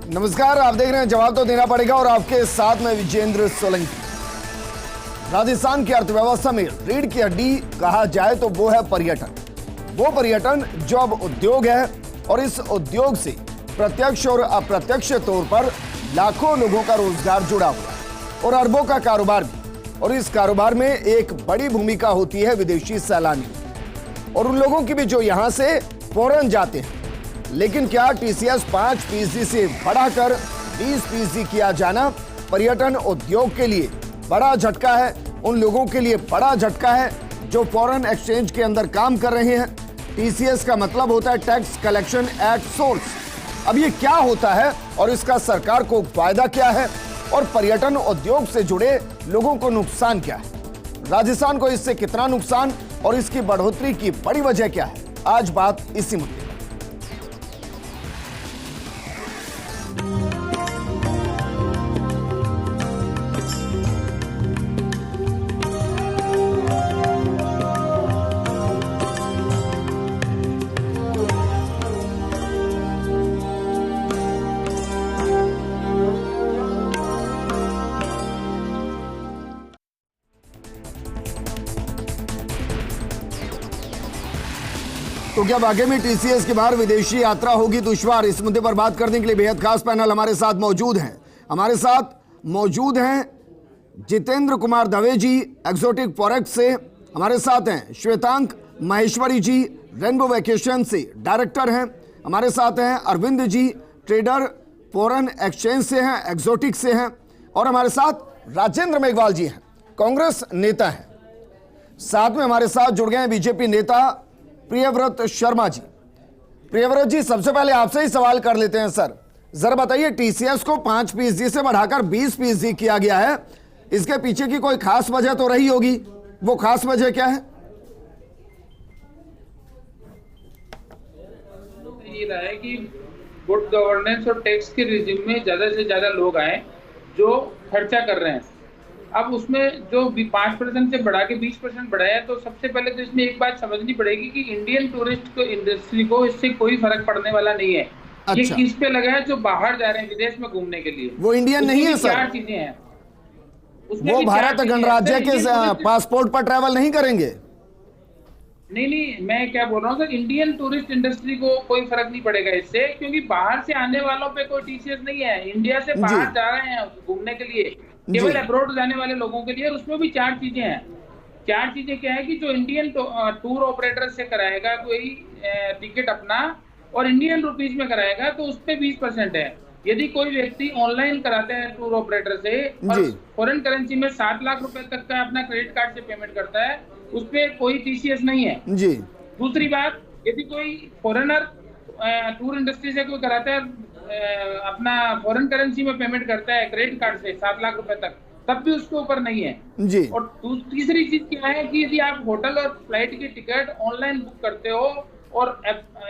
नमस्कार, आप देख रहे हैं जवाब तो देना पड़ेगा और आपके साथ में विजेंद्र सोलंकी। राजस्थान की अर्थव्यवस्था में रीढ़ की हड्डी कहा जाए तो वो है पर्यटन। वो पर्यटन जो अब उद्योग है और इस उद्योग से प्रत्यक्ष और अप्रत्यक्ष तौर पर लाखों लोगों का रोजगार जुड़ा हुआ है और अरबों का कारोबार भी। और इस कारोबार में एक बड़ी भूमिका होती है विदेशी सैलानी और उन लोगों की भी जो यहां से फौरन जाते हैं। लेकिन क्या टीसीएस 5% से बढ़ाकर 20% किया जाना पर्यटन उद्योग के लिए बड़ा झटका है? उन लोगों के लिए बड़ा झटका है जो फॉरेन एक्सचेंज के अंदर काम कर रहे हैं। टीसीएस का मतलब होता है टैक्स कलेक्शन एट सोर्स। अब ये क्या होता है और इसका सरकार को फायदा क्या है और पर्यटन उद्योग से जुड़े लोगों को नुकसान क्या है? राजस्थान को इससे कितना नुकसान और इसकी बढ़ोतरी की बड़ी वजह क्या है? आज बात इसी मुद्दे। तो क्या वाकई में टीसीएस के बाहर विदेशी यात्रा होगी दुश्वार? इस मुद्दे पर बात करने के लिए बेहद खास पैनल हमारे साथ मौजूद हैं। हमारे साथ मौजूद हैं जितेंद्र कुमार दवे जी एक्सोटिक फॉरेक्स से, हमारे साथ हैं श्वेतांक माहेश्वरी जी रेनबो वैकेशन से डायरेक्टर हैं, हमारे साथ हैं Arvind ji trader foreign exchange से हैं, एक्सोटिक से हैं, और हमारे साथ राजेंद्र मेघवाल जी हैं, कांग्रेस नेता हैं। साथ में हमारे साथ जुड़ गए हैं बीजेपी नेता प्रियव्रत शर्मा जी। प्रियव्रत जी, सबसे पहले आपसे ही सवाल कर लेते हैं सर, जरा बताइए टीसीएस को 5% से बढ़ाकर 20% किया गया है, इसके पीछे की कोई खास वजह तो रही होगी, वो खास वजह क्या है? ये रहा है कि गुड गवर्नेंस और टैक्स के रिजिम में ज्यादा से ज्यादा लोग आए जो खर्चा कर रहे हैं। अब उसमें जो 5% से बढ़ा के 20% बढ़ाया, तो सबसे पहले तो इसमें एक बात समझनी पड़ेगी कि इंडियन टूरिस्ट को इंडस्ट्री को इससे कोई फर्क पड़ने वाला नहीं है। अच्छा। ये किस पे लगा है? जो बाहर जा रहे हैं विदेश में घूमने के लिए, वो इंडियन नहीं है सर। 4 चीजें हैं, वो भारत गणराज्य के पासपोर्ट पर ट्रैवल नहीं करेंगे। नहीं, मैं क्या बोल रहा हूँ सर, इंडियन टूरिस्ट इंडस्ट्री को कोई फर्क नहीं पड़ेगा इससे, क्योंकि बाहर से आने वालों पे कोई टीसीएस नहीं है। इंडिया से बाहर जा रहे हैं घूमने के लिए, केवल अब्रॉड जाने वाले लोगों के लिए, और उसमें भी 4 चीजें हैं। 4 चीजें क्या है कि जो इंडियन टूर ऑपरेटर से कराएगा कोई टिकट अपना और इंडियन रुपीज में कराएगा तो उस पे 20% है। यदि कोई व्यक्ति ऑनलाइन कराते हैं टूर ऑपरेटर से और फॉरेन करेंसी में 7 लाख रुपए तक का अपना क्रेडिट कार्ड से पेमेंट करता है, उस पे कोई टीसीएस नहीं है जी। दूसरी बात, यदि कोई फॉरेनर टूर इंडस्ट्री से कोई कराता है अपना फॉरेन करेंसी में पेमेंट करता है क्रेडिट कार्ड से 7 लाख रुपए तक, तब भी उसके ऊपर नहीं है जी। और तीसरी चीज क्या है कि यदि आप होटल और फ्लाइट की टिकट ऑनलाइन बुक करते हो और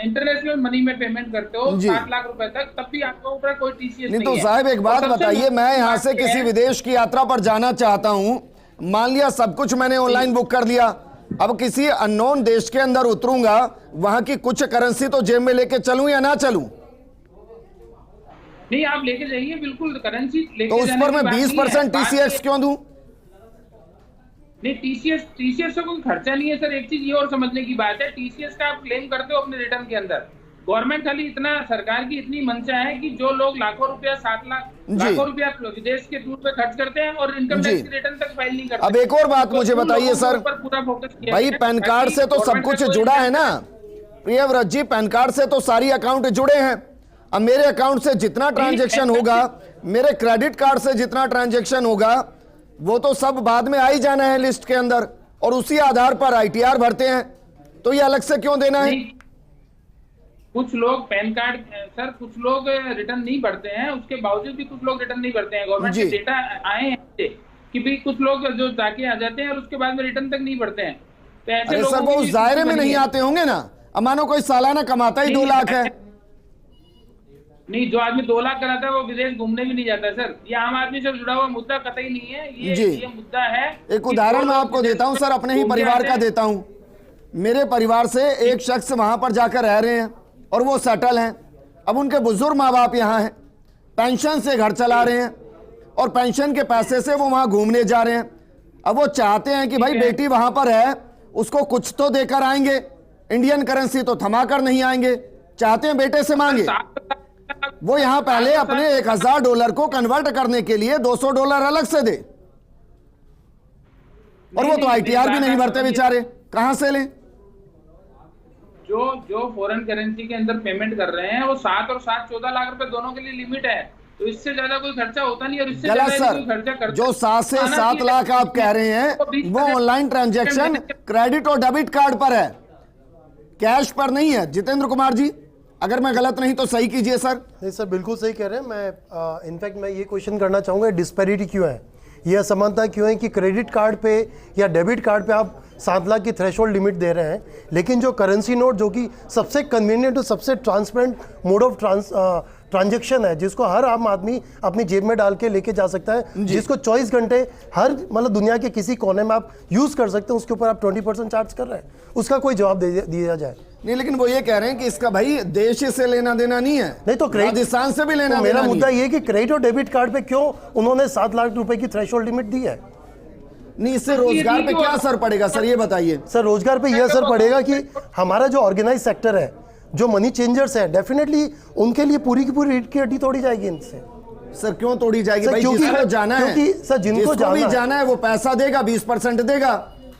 इंटरनेशनल मनी में पेमेंट करते हो 7 लाख रुपए तक, तब भी आपके ऊपर कोई टीसीएस नहीं है। तो साहब एक बात बताइए, मैं यहाँ से किसी विदेश की यात्रा पर जाना चाहता हूँ, मान लिया सब कुछ मैंने ऑनलाइन बुक कर लिया, अब किसी अननोन देश के अंदर उतरूंगा, वहां की कुछ करेंसी तो जेब में लेके चलूं या ना चलूं? नहीं, आप लेके जाइए, बिल्कुल करेंसी लेके। तो उस पर मैं 20% टीसीएस क्यों दूं? नहीं, टीसीएस से कोई खर्चा नहीं है सर। एक चीज ये और समझने की बात है, टीसीएस का आप क्लेम करते हो अपने रिटर्न के अंदर। गवर्नमेंट खाली इतना, सरकार की इतनी मंशा है कि जो लोग लाखों रुपया 7 लाखों रुपया विदेश के टूर पे खर्च करते हैं और इनकम टैक्स की रिटर्न तक फाइल नहीं करते। अब एक और बात मुझे बताइए सर, भाई पैन कार्ड से तो सब कुछ जुड़ा है ना प्रियव्रत जी, पैन कार्ड से तो सारी अकाउंट जुड़े हैं। अब मेरे अकाउंट से जितना ट्रांजैक्शन होगा, मेरे क्रेडिट कार्ड से जितना ट्रांजैक्शन होगा, वो तो सब बाद में आ ही जाना है लिस्ट के अंदर, और उसी आधार पर आईटीआर भरते हैं, तो ये अलग से क्यों देना है? कुछ लोग पैन कार्ड सर, कुछ लोग रिटर्न नहीं भरते हैं, उसके बावजूद भी कुछ लोग रिटर्न नहीं भरते हैं। गवर्नमेंट के डेटा आए हैं कि भाई कुछ लोग जो जाके आ जाते हैं और उसके बाद में रिटर्न तक नहीं भरते हैं। तो ऐसे लोग सर वो उस दायरे में नहीं आते होंगे ना। अब मानो कोई सालाना कमाता ही 2 लाख है, नहीं, जो आदमी 2 लाख कराता है वो विदेश घूमने भी नहीं जाता सर। ये आम आदमी से जुड़ा हुआ मुद्दा कतई नहीं है, ये मुद्दा है। एक उदाहरण मैं आपको देता हूं सर, अपने ही परिवार का देता हूं। मेरे परिवार से एक शख्स वहां पर जाकर रह रहे हैं और वो सेटल हैं। अब उनके बुजुर्ग माँ बाप यहाँ हैं, पेंशन से घर चला रहे हैं और पेंशन के पैसे से वो वहां घूमने जा रहे हैं। अब वो चाहते हैं कि भाई बेटी वहां पर है, उसको कुछ तो देकर आएंगे, इंडियन करेंसी तो थमा कर नहीं आएंगे, चाहते हैं बेटे से मांगे। वो यहां पहले अपने $1000 को कन्वर्ट करने के लिए $200 अलग से दे, और वो तो ITR भी नहीं भरते बेचारे, कहां से लें? जो फॉरेन करेंसी के अंदर पेमेंट कर रहे हैं वो 7 और 7 14 लाख रुपए दोनों के लिए लिमिट है, तो इससे ज्यादा कोई खर्चा होता नहीं। और इससे गलत ज्यादा कोई सर, खर्चा करता जो 7 से 7 लाख आप कह रहे हैं वो ऑनलाइन ट्रांजैक्शन क्रेडिट और डेबिट कार्ड पर है, कैश पर नहीं है। जितेंद्र कुमार जी, अगर मैं गलत नहीं तो सही कीजिए सर। नहीं सर, बिल्कुल सही कह रहे हैं। मैं इनफैक्ट मैं ये क्वेश्चन करना चाहूँगा, डिस्पैरिटी क्यों है, ये असमानता क्यों है कि क्रेडिट कार्ड पे या डेबिट कार्ड पे आप 7 लाख की थ्रेशोल्ड लिमिट दे रहे हैं, लेकिन जो करेंसी नोट जो कि सबसे कन्वीनियंट और सबसे ट्रांसपेरेंट मोड ऑफ ट्रांजैक्शन है, जिसको हर आम आदमी अपनी जेब में डाल के लेके जा सकता है, जिसको 24 घंटे हर मतलब दुनिया के किसी कोने में आप यूज़ कर सकते हैं, उसके ऊपर आप 20% चार्ज कर रहे हैं, उसका कोई जवाब दिया जाए नहीं। लेकिन वो ये कह रहे हैं कि इसका भाई देश से लेना देना नहीं है, नहीं तो राजस्थान से भी लेना तो देना मेरा मुद्दा नहीं। ये कि क्रेडिट और डेबिट कार्ड पे क्यों उन्होंने 7 लाख रुपए की थ्रेशोल्ड लिमिट दी है? नहीं, इससे रोजगार पे क्या असर पड़ेगा सर, ये बताइए। सर, रोजगार पे यह असर पड़ेगा कि हमारा जो ऑर्गेनाइज सेक्टर है, जो मनी चेंजर्स है, डेफिनेटली उनके लिए पूरी की पूरी रीढ़ की हड्डी तोड़ी जाएगी इनसे। सर क्यों तोड़ी जाएगी सर, भाई? जिसको जाना है, क्योंकि सर जिनको भी जाना है वो पैसा देगा, 20% देगा।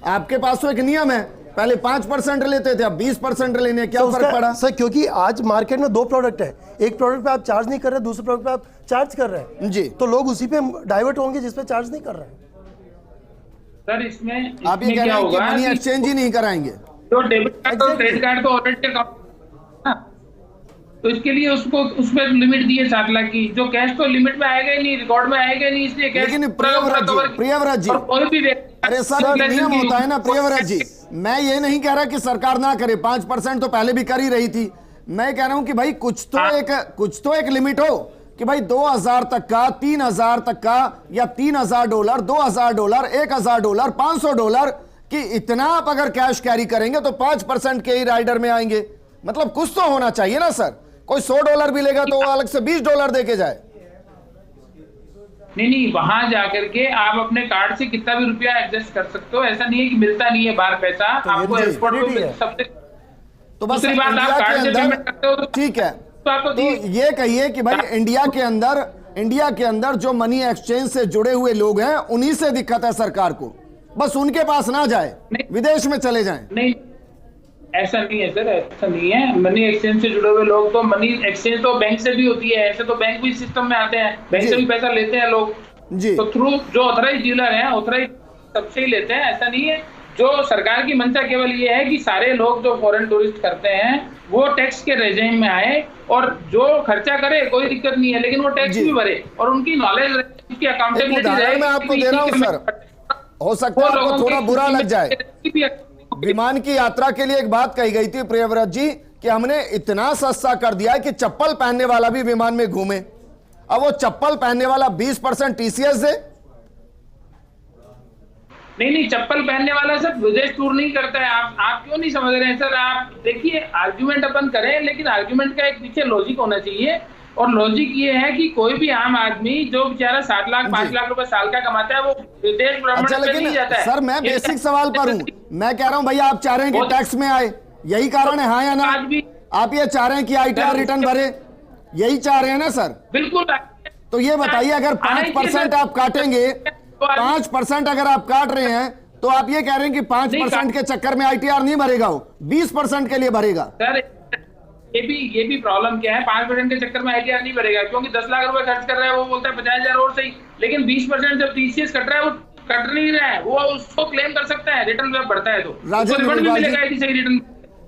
आपके पास तो एक नियम है, पहले 5% लेते थे, अब 20% लेने, क्या फर्क पड़ा? सर क्योंकि आज मार्केट में 2 प्रोडक्ट है, एक प्रोडक्ट पे आप चार्ज नहीं कर रहे, दूसरे प्रोडक्ट पे आप चार्ज कर रहे हैं जी, तो लोग उसी पे डाइवर्ट होंगे जिस पे चार्ज नहीं कर रहे हैं। सर इसमें आप ये कह रहे हैं कि मनी एक्सचेंज ही नहीं कराएंगे? जो डेबिट कार्ड और क्रेडिट कार्ड तो ऑलरेडी तो इसके लिए उसको उसमें लिमिट दी है 7 लाख की, जो कैश तो लिमिट में आएगा ही नहीं, रिकॉर्ड में आएगा ही नहीं, इसलिए कैश। लेकिन प्रियव्रत जी, अरे सर नियम होता है ना प्रियव्रत जी, मैं ये नहीं कह रहा कि सरकार ना करे, 5% तो पहले भी कर ही रही थी। मैं कह रहा हूं कि भाई कुछ तो एक लिमिट हो कि भाई 2000 तक का, 3000 तक का, या $3000, $2000, $1000, $500 कि इतना आप अगर कैश कैरी करेंगे तो 5% के ही राइडर में आएंगे। मतलब कुछ तो होना चाहिए ना सर। कोई $100 भी लेगा तो वो अलग से $20 दे के जाए। नहीं, वहां जाकर के आप अपने कार्ड से कितना भी रुपया एडजस्ट कर सकते हो, ऐसा नहीं है कि मिलता नहीं है बाहर पैसा, तो आपको एयरपोर्ट पे सबसे। तो बस दूसरी बात, आप कार्ड से पेमेंट करते हो ठीक है, तो आपको तो ये कहिए कि भाई इंडिया के अंदर जो मनी एक्सचेंज से जुड़े हुए लोग हैं उन्हीं से दिक्कत है सरकार को, बस उनके पास ना जाए, विदेश में चले जाएं। नहीं, ऐसा नहीं है सर, ऐसा नहीं है। मनी एक्सचेंज से जुड़े हुए लोग तो, मनी एक्सचेंज तो बैंक से भी होती है, ऐसे तो बैंक भी सिस्टम में आते हैं, बैंक से भी पैसा लेते हैं लोग जी, तो थ्रू जो ऑथराइज डीलर हैं, ऑथराइज सबसे ही लेते हैं, ऐसा नहीं है। जो सरकार की मंशा केवल ये है कि सारे लोग जो फॉरेन टूरिस्ट करते हैं वो टैक्स के रेजिम में आए, और जो खर्चा करे कोई दिक्कत नहीं है, लेकिन वो टैक्स भी भरे और उनकी नॉलेज, उनकी अकाउंटेबिलिटी रहे। मैं आपको दे रहा हूं सर, हो सकता है आपको थोड़ा बुरा लग जाए। विमान की यात्रा के लिए एक बात कही गई थी प्रियव्रत जी कि हमने इतना सस्ता कर दिया है कि चप्पल पहनने वाला भी विमान में घूमे। अब वो चप्पल पहनने वाला 20% TCS दे? नहीं, चप्पल पहनने वाला सर विदेश टूर नहीं करता है। आप क्यों नहीं समझ रहे हैं सर? आप देखिए, आर्ग्यूमेंट अपन करें, लेकिन आर्ग्यूमेंट का एक पीछे लॉजिक होना चाहिए, और लॉजिक ये है कि कोई भी आम आदमी जो बेचारा 7 लाख 5 लाख रुपए साल का कमाता है वो विदेश भ्रमण पे नहीं जाता है। सर मैं बेसिक सवाल पर हूं, मैं कह रहा हूं भैया आप चाह रहे हैं कि टैक्स में आए, यही कारण है, हाँ या ना? आप ये चाह रहे हैं कि ITR रिटर्न भरे, यही चाह रहे हैं ना सर? बिल्कुल। तो ये बताइए, अगर 5% आप काटेंगे, 5% अगर आप काट रहे हैं, तो आप ये कह रहे हैं कि 5% के चक्कर में ITR नहीं भरेगा, वो 20% के लिए भरेगा। सर ये भी प्रॉब्लम क्या है, 5% के चक्कर में ITR नहीं भरेगा, क्योंकि 10 लाख रुपए खर्च कर रहा है, वो बोलता है 50,000 और सही, लेकिन 20% जब TCS कट रहा है, वो कट नहीं रहा है, वो उसको क्लेम कर सकता है, रिटर्न जब बढ़ता है तो रिफंड भी मिलेगा यदि सही रिटर्न।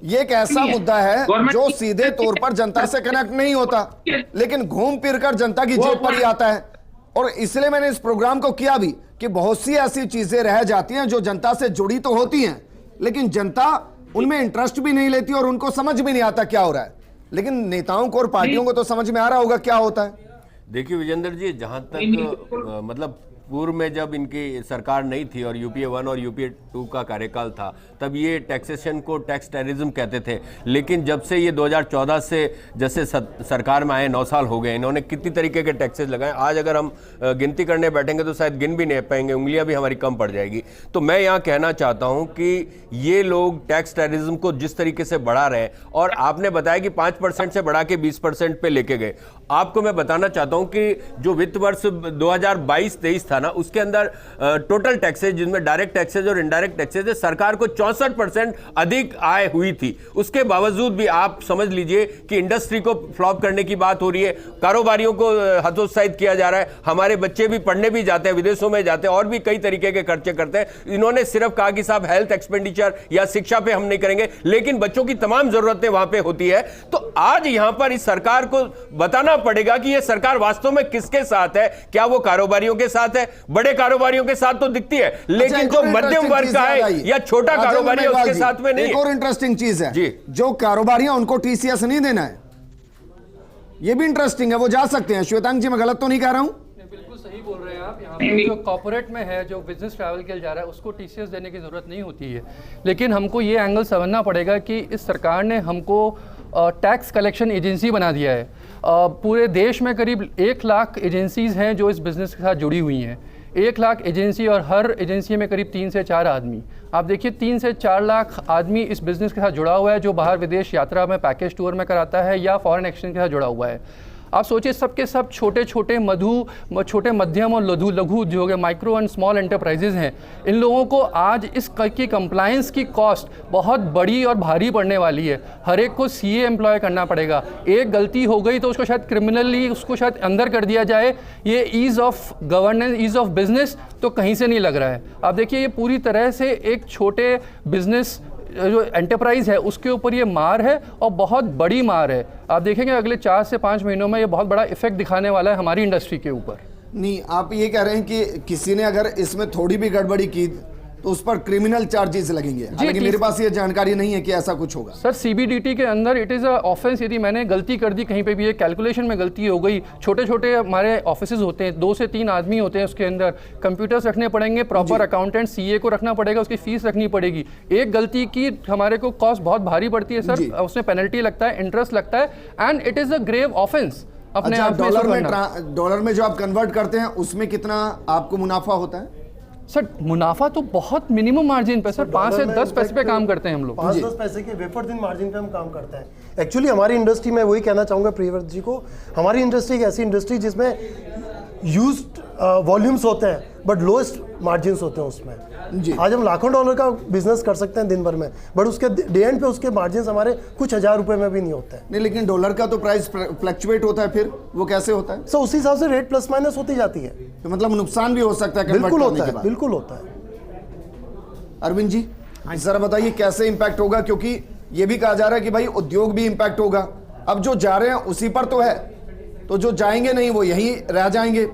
ये एक ऐसा मुद्दा है जो सीधे तौर पर जनता से कनेक्ट नहीं होता, लेकिन घूम फिर कर जनता की जेब पर ही आता है। और इसलिए मैंने इस प्रोग्राम को किया भी कि बहुत सी ऐसी चीजें रह जाती हैं जो जनता से जुड़ी तो होती हैं, लेकिन जनता उनमें इंटरेस्ट भी नहीं लेती और उनको समझ भी नहीं आता क्या हो रहा है। लेकिन नेताओं को और पार्टियों को तो समझ में आ रहा होगा क्या होता है। देखिए विजेंद्र जी, जहां तक मतलब पूर्व में जब इनकी सरकार नहीं थी और यूपीए 1 और यूपीए 2 का कार्यकाल था, तब ये टैक्सेशन को टैक्स टेररिज्म कहते थे। लेकिन जब से ये 2014 से जैसे सरकार में आए 9 साल हो गए, इन्होंने कितनी तरीके के टैक्सेस लगाए, आज अगर हम गिनती करने बैठेंगे तो शायद गिन भी नहीं पाएंगे, उंगलियां भी हमारी कम पड़ जाएगी। तो मैं यहाँ कहना चाहता हूँ कि ये लोग टैक्स टेररिज्म को जिस तरीके से बढ़ा रहे हैं, और आपने बताया कि 5% से बढ़ा के 20% पे लेके गए। आपको मैं बताना चाहता हूं कि जो वित्त वर्ष 2022-23 था ना, उसके अंदर टोटल टैक्सेस, जिनमें डायरेक्ट टैक्सेस और इनडायरेक्ट टैक्सेस है, सरकार को 64% अधिक आय हुई थी। उसके बावजूद भी आप समझ लीजिए कि इंडस्ट्री को फ्लॉप करने की बात हो रही है, कारोबारियों को हतोत्साहित किया जा रहा है, हमारे बच्चे भी पढ़ने भी जाते हैं, विदेशों में जाते हैं और भी कई तरीके के खर्चे करते हैं। इन्होंने सिर्फ कहा कि साहब हेल्थ एक्सपेंडिचर या शिक्षा पे हम नहीं करेंगे, लेकिन बच्चों की तमाम जरूरतें वहां पे होती है। तो आज यहां पर इस सरकार को बताना पड़ेगा कि यह सरकार वास्तव में किसके साथ है। क्या वो कारोबारियों के साथ है? बड़े कारोबारियों के साथ तो दिखती है, लेकिन जो मध्यम वर्ग का है या छोटा कारोबारी है उसके साथ में नहीं। एक और इंटरेस्टिंग चीज है जी, जो कारोबारी हैं उनको टीसीएस नहीं देना है, ये भी इंटरेस्टिंग है, वो जा सकते हैं। श्वेतांग जी, मैं गलत तो नहीं कह रहा हूं? बिल्कुल सही बोल रहे हैं आप। यहाँ पे जो कॉर्पोरेट में है, जो बिजनेस ट्रैवल के लिए जा रहा है, उसको टीसीएस देने की ज़रूरत नहीं होती है। लेकिन हमको ये एंगल समझना पड़ेगा कि इस सरकार ने हमको टैक्स कलेक्शन एजेंसी बना दिया है। पूरे देश में करीब 1 लाख एजेंसीज़ हैं जो इस बिज़नेस के साथ जुड़ी हुई हैं। 1 लाख एजेंसी, और हर एजेंसी में करीब 3 से 4 आदमी। आप देखिए 3 से 4 लाख आदमी इस बिज़नेस के साथ जुड़ा हुआ है, जो बाहर विदेश यात्रा में पैकेज टूर में कराता है या फॉरेन एक्सचेंज के साथ जुड़ा हुआ है। आप सोचिए सबके सब छोटे छोटे मध्यम और लघु उद्योग है, माइक्रो एंड स्मॉल एंटरप्राइजेज हैं। इन लोगों को आज इस की कंप्लायंस की कॉस्ट बहुत बड़ी और भारी पड़ने वाली है। हर एक को सीए एम्प्लॉय करना पड़ेगा। एक गलती हो गई तो उसको शायद क्रिमिनली उसको शायद अंदर कर दिया जाए। ये ease of governance, ease of business तो कहीं से नहीं लग रहा है। आप देखिए ये पूरी तरह से एक छोटे बिजनेस जो एंटरप्राइज है उसके ऊपर ये मार है, और बहुत बड़ी मार है। आप देखेंगे अगले 4 से 5 महीनों में ये बहुत बड़ा इफेक्ट दिखाने वाला है हमारी इंडस्ट्री के ऊपर। नहीं, आप ये कह रहे हैं कि किसी ने अगर इसमें थोड़ी भी गड़बड़ी की तो उस पर क्रिमिनल चार्जेस लगेंगे। हालांकि मेरे पास ये जानकारी नहीं है कि ऐसा कुछ होगा। सर सीबीडीटी के अंदर इट इज़ अ ऑफेंस। यदि मैंने गलती कर दी कहीं पे भी, ये कैलकुलेशन में गलती हो गई, छोटे छोटे हमारे ऑफिसेज होते हैं, 2 से 3 आदमी होते हैं, उसके अंदर कंप्यूटर्स रखने पड़ेंगे, प्रॉपर अकाउंटेंट सीए को रखना पड़ेगा, उसकी फीस रखनी पड़ेगी। एक गलती की हमारे को कॉस्ट बहुत भारी पड़ती है सर, उसमें पेनल्टी लगता है, इंटरेस्ट लगता है, and it is a grave offence. अपने आप डॉलर में जो आप कन्वर्ट करते हैं उसमें कितना आपको मुनाफा होता है? सर मुनाफा तो बहुत मिनिमम मार्जिन पे सर, 5 से 10 पैसे पे काम करते हैं हम लोग। 5-10 पैसे के वेपर दिन मार्जिन पे हम काम करते हैं। एक्चुअली हमारी इंडस्ट्री में वही कहना चाहूँगा प्रियव्रत जी को, हमारी इंडस्ट्री एक ऐसी इंडस्ट्री जिसमें यूज्ड वॉल्यूम्स होते हैं बट लोएस्ट मार्जिन्स होते हैं उसमें। जी, आज हम लाखों डॉलर का बिजनेस कर सकते हैं दिन भर में, बट उसके डे एंड पे उसके मार्जिन्स हमारे कुछ हज़ार रुपए में भी नहीं होते हैं। नहीं, लेकिन डॉलर का तो प्राइस फ्लक्चुएट होता है, फिर वो कैसे होता है? सो उसी हिसाब से रेट प्लस माइनस होती जाती है। तो मतलब नुकसान भी हो सकता है? बिल्कुल होता है, बिल्कुल होता है। अरविंद जी जरा बताइए कैसे इंपैक्ट होगा, क्योंकि ये भी कहा जा रहा है कि भाई उद्योग भी इंपैक्ट होगा। अब जो जा रहे हैं उसी पर तो है, तो जो जाएंगे नहीं वो यहीं रह जाएंगे,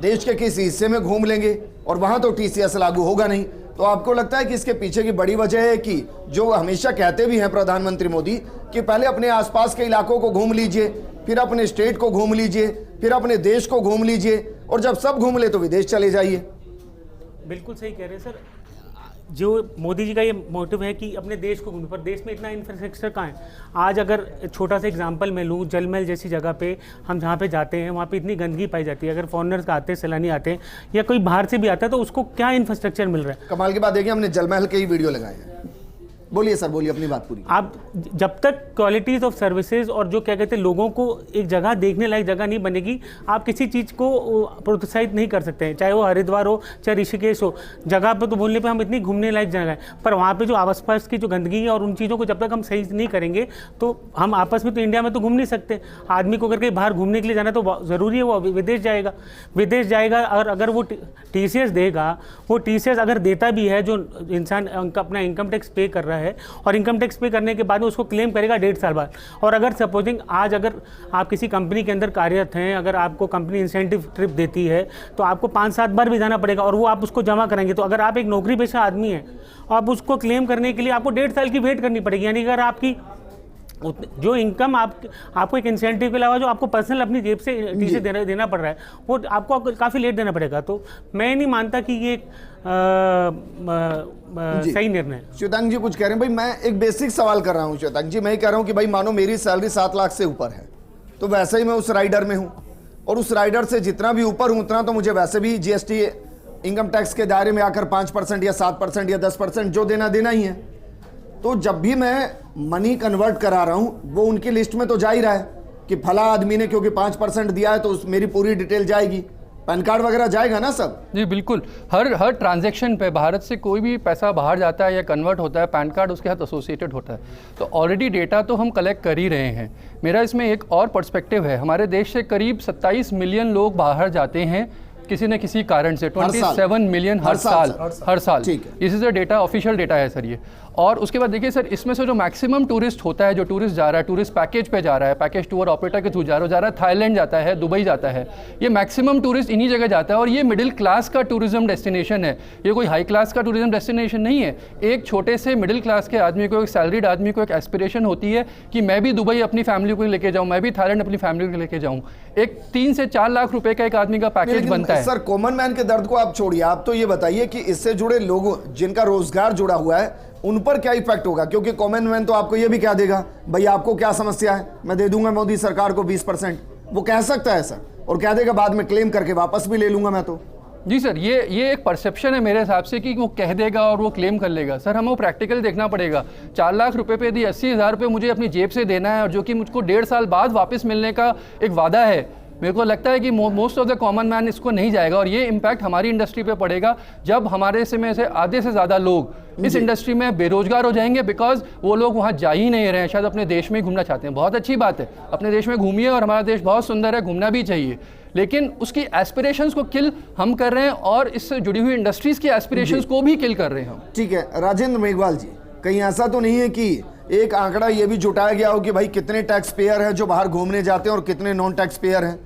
देश के किसी हिस्से में घूम लेंगे और वहां तो टीसीएस लागू होगा नहीं। तो आपको लगता है कि इसके पीछे की बड़ी वजह है कि जो हमेशा कहते भी हैं प्रधानमंत्री मोदी कि पहले अपने आसपास के इलाकों को घूम लीजिए, फिर अपने स्टेट को घूम लीजिए, फिर अपने देश को घूम लीजिए, और जब सब घूम ले तो विदेश चले जाइए? बिल्कुल सही कह रहे हैं सर। जो मोदी जी का ये मोटिव है कि अपने देश को घूमें, पर देश में इतना इंफ्रास्ट्रक्चर कहाँ है। आज अगर छोटा सा एग्जांपल मैं लूँ, जल महल जैसी जगह पे हम जहाँ पे जाते हैं वहाँ पे इतनी गंदगी पाई जाती है। अगर फॉरेनर्स आते हैं, सैलानी आते हैं या कोई बाहर से भी आता है तो उसको क्या इंफ्रास्ट्रक्चर मिल रहा है। कमाल की बात है कि हमने जल महल के ही वीडियो लगाए हैं। बोलिए सर, बोलिए अपनी बात पूरी। आप जब तक क्वालिटीज़ ऑफ सर्विसेज और जो क्या कहते हैं लोगों को एक जगह देखने लायक जगह नहीं बनेगी, आप किसी चीज़ को प्रोत्साहित नहीं कर सकते हैं। चाहे वो हरिद्वार हो, चाहे ऋषिकेश हो, जगह पर तो बोलने पे हम इतनी घूमने लायक जगह है, पर वहाँ पे जो आसपास की जो गंदगी है और उन चीज़ों को जब तक हम सही नहीं करेंगे तो हम आपस में तो इंडिया में तो घूम नहीं सकते। आदमी को अगर कहीं बाहर घूमने के लिए जाना तो ज़रूरी है वो विदेश जाएगा। और अगर वो TCS देगा, वो TCS अगर देता भी है, जो इंसान अपना इनकम टैक्स पे कर रहा है और इनकम टैक्स पे करने के बाद में उसको क्लेम करेगा 1.5 साल बाद। और अगर सपोजिंग आज अगर आप किसी कंपनी के अंदर कार्यरत हैं, अगर आपको कंपनी इंसेंटिव ट्रिप देती है तो आपको 5-7 बार भी जाना पड़ेगा और वो आप उसको जमा करेंगे। तो अगर आप एक नौकरी पेशा आदमी हैं, आप उसको क्लेम करने के लिए आपको 1.5 साल की वेट करनी पड़ेगी। यानी अगर आपकी जो इनकम आपको एक इंसेंटिव के अलावा जो आपको पर्सनल अपनी जेब से टीसी देना पड़ रहा है वो आपको काफ़ी लेट देना पड़ेगा। तो मैं नहीं मानता कि ये सही निर्णय है। श्वेतांग जी कुछ कह रहे हैं। भाई मैं एक बेसिक सवाल कर रहा हूँ श्वेतांग जी, मैं कह रहा हूँ कि भाई मानो मेरी सैलरी 7 लाख से ऊपर है तो वैसे ही मैं उस राइडर में हूँ, और उस राइडर से जितना भी ऊपर हूँ उतना तो मुझे वैसे भी जीएसटी इनकम टैक्स के दायरे में आकर 5% या 7% या 10% जो देना ही है। तो जब भी मैं मनी कन्वर्ट करा रहा हूं वो उनकी लिस्ट में तो जा ही रहा है कि फला आदमी ने क्योंकि 5% दिया है तो मेरी पूरी डिटेल जाएगी, पैन कार्ड वगैरह जाएगा ना सब। जी बिल्कुल, हर ट्रांजैक्शन पे भारत से कोई भी पैसा बाहर जाता है या कन्वर्ट होता है, पैन कार्ड उसके साथ एसोसिएटेड होता है। तो ऑलरेडी डेटा तो हम कलेक्ट कर ही रहे हैं। मेरा इसमें एक और पर्सपेक्टिव है, हमारे देश से करीब 27 मिलियन लोग बाहर जाते हैं किसी न किसी कारण से, 27 मिलियन हर साल। ठीक है, इसी से डेटा ऑफिशियल डेटा है सर ये। और उसके बाद देखिए सर, इसमें से जो मैक्सिमम टूरिस्ट होता है, जो टूरिस्ट जा रहा है, टूरिस्ट पैकेज पे जा रहा है, पैकेज टूर ऑपरेटर के थ्रू जा रहा है, थाईलैंड जाता है, दुबई जाता है, ये मैक्सिमम टूरिस्ट इन्हीं जगह जाता है। और ये मिडिल क्लास का टूरिज्म डेस्टिनेशन है, ये कोई हाई क्लास का टूरिज्म डेस्टिनेशन नहीं है। एक छोटे से मिडिल क्लास के आदमी को, एक सैलरीड आदमी को एक एस्पिरेशन होती है कि मैं भी दुबई अपनी फैमिली को लेके जाऊँ, मैं भी थाईलैंड अपनी फैमिली को लेके जाऊँ। एक 3 से 4 लाख रुपए का एक आदमी का पैकेज बनता है। सर कॉमन मैन के दर्द को आप छोड़िए, आप तो ये बताइए कि इससे जुड़े लोगों जिनका रोजगार जुड़ा हुआ है उन पर क्या इफेक्ट होगा, क्योंकि कॉमन मैन तो आपको ये भी कह देगा भाई आपको क्या समस्या है, मैं दे दूंगा मोदी सरकार को 20%, वो कह सकता है सर, और कह देगा बाद में क्लेम करके वापस भी ले लूंगा मैं। तो जी सर, ये एक परसेप्शन है मेरे हिसाब से कि वो कह देगा और वो क्लेम कर लेगा। सर हमें वो प्रैक्टिकल देखना पड़ेगा। 4 लाख रुपए पे यदि 80,000 रुपये मुझे अपनी जेब से देना है और जो कि मुझको 1.5 साल बाद वापस मिलने का एक वादा है, मेरे को लगता है कि most of the common man इसको नहीं जाएगा। और ये इम्पैक्ट हमारी इंडस्ट्री पे पड़ेगा जब हमारे में से आधे से ज़्यादा लोग इस इंडस्ट्री में बेरोजगार हो जाएंगे, बिकॉज वो लोग वहाँ जा ही नहीं रहे हैं, शायद अपने देश में घूमना चाहते हैं। बहुत अच्छी बात है, अपने देश में घूमिए और हमारा देश बहुत सुंदर है, घूमना भी चाहिए, लेकिन उसकी एस्पिरेशंस को किल हम कर रहे हैं और इससे जुड़ी हुई इंडस्ट्रीज की एस्पिरेशंस को भी किल कर रहे हैं हम। ठीक है राजेंद्र मेघवाल जी, कहीं ऐसा तो नहीं है कि एक आंकड़ा ये भी जुटाया गया हो कि भाई कितने टैक्स पेयर हैं जो बाहर घूमने जाते हैं और कितने नॉन टैक्स पेयर हैं,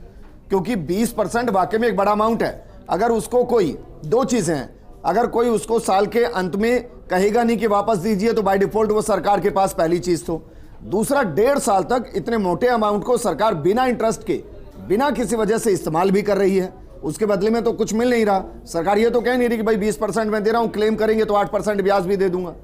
क्योंकि 20% वाकई में एक बड़ा अमाउंट है। अगर उसको कोई, 2 चीजें हैं, अगर कोई उसको साल के अंत में कहेगा नहीं कि वापस दीजिए तो बाय डिफॉल्ट वो सरकार के पास पहली चीज। तो दूसरा, 1.5 साल तक इतने मोटे अमाउंट को सरकार बिना इंटरेस्ट के, बिना किसी वजह से इस्तेमाल भी कर रही है, उसके बदले में तो कुछ मिल नहीं रहा। सरकार ये तो कह नहीं रही कि भाई 20% मैं दे रहा हूं, क्लेम करेंगे तो 8% ब्याज भी दे दूंगा।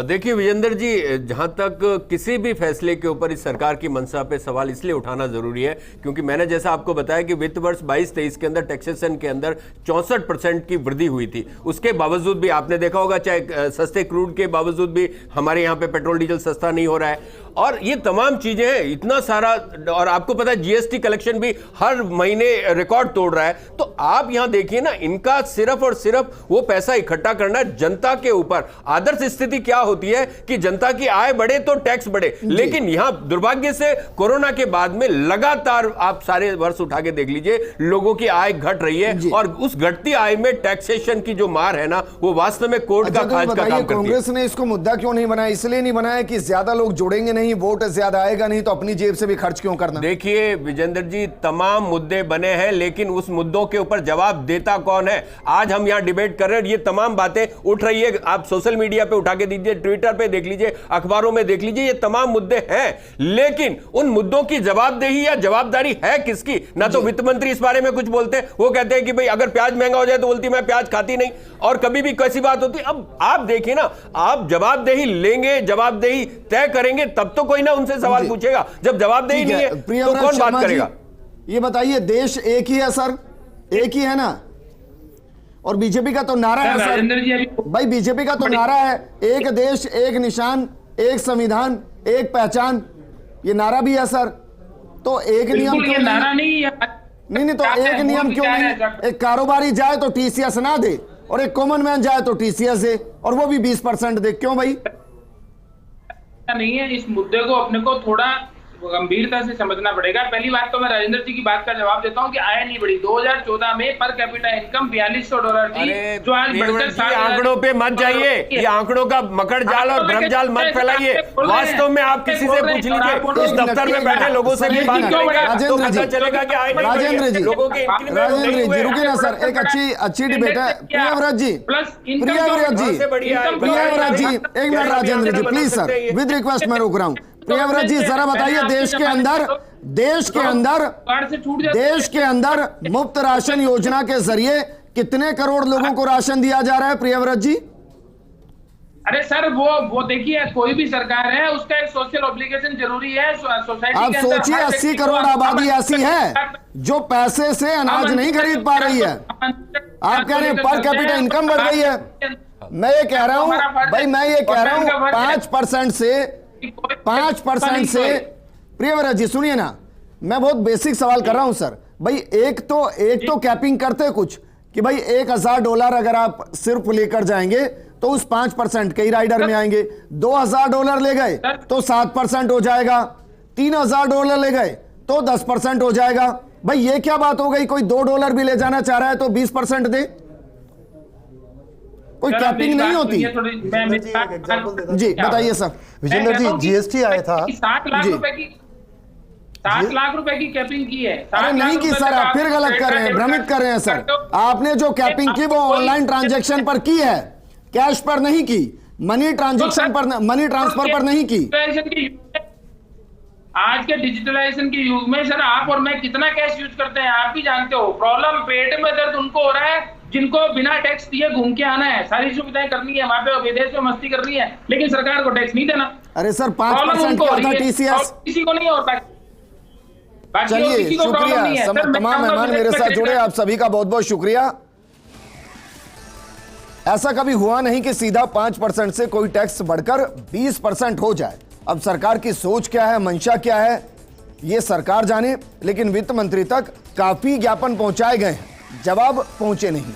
देखिए विजेंद्र जी, जहां तक किसी भी फैसले के ऊपर इस सरकार की मंशा पे सवाल इसलिए उठाना जरूरी है क्योंकि मैंने जैसा आपको बताया कि वित्त वर्ष 22-23 के अंदर टैक्सेशन के अंदर 64% की वृद्धि हुई थी। उसके बावजूद भी आपने देखा होगा, चाहे सस्ते क्रूड के बावजूद भी हमारे यहाँ पे पेट्रोल डीजल सस्ता नहीं हो रहा है, और ये तमाम चीजें हैं, इतना सारा। और आपको पता है जीएसटी कलेक्शन भी हर महीने रिकॉर्ड तोड़ रहा है। तो आप यहां देखिए ना, इनका सिर्फ और सिर्फ वो पैसा इकट्ठा करना है जनता के ऊपर। आदर्श स्थिति क्या होती है कि जनता की आय बढ़े तो टैक्स बढ़े, लेकिन यहां दुर्भाग्य से कोरोना के बाद में लगातार आप सारे वर्ष उठा के देख लीजिए, लोगों की आय घट रही है और उस घटती आय में टैक्सेशन की जो मार है ना, वो वास्तव में कोर्ट का खाज का काम करती है। कांग्रेस ने इसको मुद्दा क्यों नहीं बनाया? इसलिए नहीं बनाया कि ज्यादा लोग जोड़ेंगे नहीं, वोट ज्यादा आएगा नहीं, तो अपनी जेब से भी खर्च क्यों करना। देखिए विजेंद्र जी, तमाम मुद्दे बने हैं, लेकिन उस मुद्दों के ऊपर जवाब देता कौन है? आज हम यहां डिबेट कर रहे हैं, ये तमाम बातें उठ रही है, आप सोशल मीडिया पे उठा के दीजिए, ट्विटर पे देख लीजिए, अखबारों में देख लीजिए, ये तमाम मुद्दे हैं, लेकिन उन मुद्दों की जवाबदेही या जवाबदारी है किसकी? ना तो वित्त मंत्री इस बारे में कुछ बोलते हैं, वो कहते हैं कि भाई अगर प्याज महंगा हो जाए तो बोलती मैं प्याज खाती नहीं, और कभी भी कैसी बात होती है। अब आप देखिए ना, आप जवाबदेही लेंगे, जवाबदेही तय करेंगे, तब तो कोई ना उनसे सवाल पूछेगा। जब जवाबदेही नहीं है तो कौन बात करेगा? ये बताइए, देश एक ही है सर, एक ही है ना? और बीजेपी का तो नारा है सर, भाई बीजेपी का तो नारा है, एक देश एक निशान, एक संविधान, एक पहचान, ये नारा भी है सर। तो एक नियम क्यों नारा नहीं? नहीं तो एक नियम क्यों नहीं? एक कारोबारी जाए तो टीसीएस ना दे और एक कॉमन मैन जाए तो टीसीएस दे, और वो भी 20% दे, क्यों भाई? नहीं है, इस मुद्दे को अपने को थोड़ा गंभीरता से समझना पड़ेगा। पहली बात तो मैं राजेंद्र जी की बात का जवाब देता हूँ कि आय नहीं बढ़ी। 2014 में पर कैपिटा इनकम $4200 थी, जो आज बढ़कर 7,000। आंकड़ों पे मत जाइए, ये आंकड़ों का मकड़ जाल और भ्रम जाल मत फैलाइए। वास्तव में आप किसी से पूछ लीजिए, इस दफ्तर में बैठे लोगों से भी बात करेंगे तो पता चलेगा कि आय राजेंद्र जी, लोगों के राजेंद्र जी रुके ना सर, एक अच्छी डिबेट है। प्रियव्रत जी, प्रियव्रत जी, प्रियव्रत जी, एक minute Rajendra ji please sir, with request मैं रोक रहा हूं। प्रियव्रत जी जरा बताइए, देश के अंदर मुफ्त राशन योजना के जरिए कितने करोड़ लोगों को राशन दिया जा रहा है प्रियव्रत जी? अरे सर वो देखिए, कोई भी सरकार है उसका एक सोशल ऑब्लिगेशन जरूरी है सोसाइटी आप के अंदर। सोचिए 80 करोड़ आबादी ऐसी है जो पैसे से अनाज नहीं खरीद पा रही है। आप कह रहे हैं पर कैपिटा इनकम बढ़ गई है। मैं ये कह रहा हूं भाई, मैं ये कह रहा हूं 5% से प्रियव्रत जी सुनिए ना, मैं बहुत बेसिक सवाल कर रहा हूं सर। भाई एक तो कैपिंग करते कुछ कि भाई $1,000 अगर आप सिर्फ लेकर जाएंगे तो उस 5% कई राइडर में आएंगे। $2,000 ले गए तो 7% हो जाएगा, $3,000 ले गए तो 10% हो जाएगा। भाई ये क्या बात हो गई? कोई $2 भी ले जाना चाह रहा है तो 20% दे, कोई कैपिंग नहीं होती। जी बताइए सर। विजेंद्र जी, जीएसटी आया था 7 लाख रुपए की, 7 लाख रुपए की कैपिंग की है। अरे नहीं की सर, आप फिर गलत कर रहे हैं, भ्रमित कर रहे हैं सर। आपने जो कैपिंग की वो ऑनलाइन ट्रांजैक्शन पर की है, कैश पर नहीं की, मनी ट्रांजैक्शन पर, मनी ट्रांसफर पर नहीं की। आज के डिजिटलाइजेशन के युग में सर आप और मैं कितना कैश यूज करते हैं आप भी जानते हो। प्रॉब्लम पेट में दर्द उनको हो रहा है जिनको बिना टैक्स दिए घूम के आना है, सारी सुविधाएं करनी है, वहां पे विदेश में मस्ती करनी है, लेकिन सरकार को टैक्स नहीं देना। अरे सर 5% क्या होता टीसीएस? किसी को नहीं होता। चलिए शुक्रिया, तमाम मेहमान मेरे साथ जुड़े, आप सभी का बहुत बहुत शुक्रिया। ऐसा कभी हुआ नहीं कि सीधा 5% से कोई टैक्स बढ़कर 20% हो जाए। अब सरकार की सोच क्या है, मंशा क्या है, ये सरकार जाने, लेकिन वित्त मंत्री तक काफी ज्ञापन पहुंचाए गए, जवाब पहुंचे नहीं।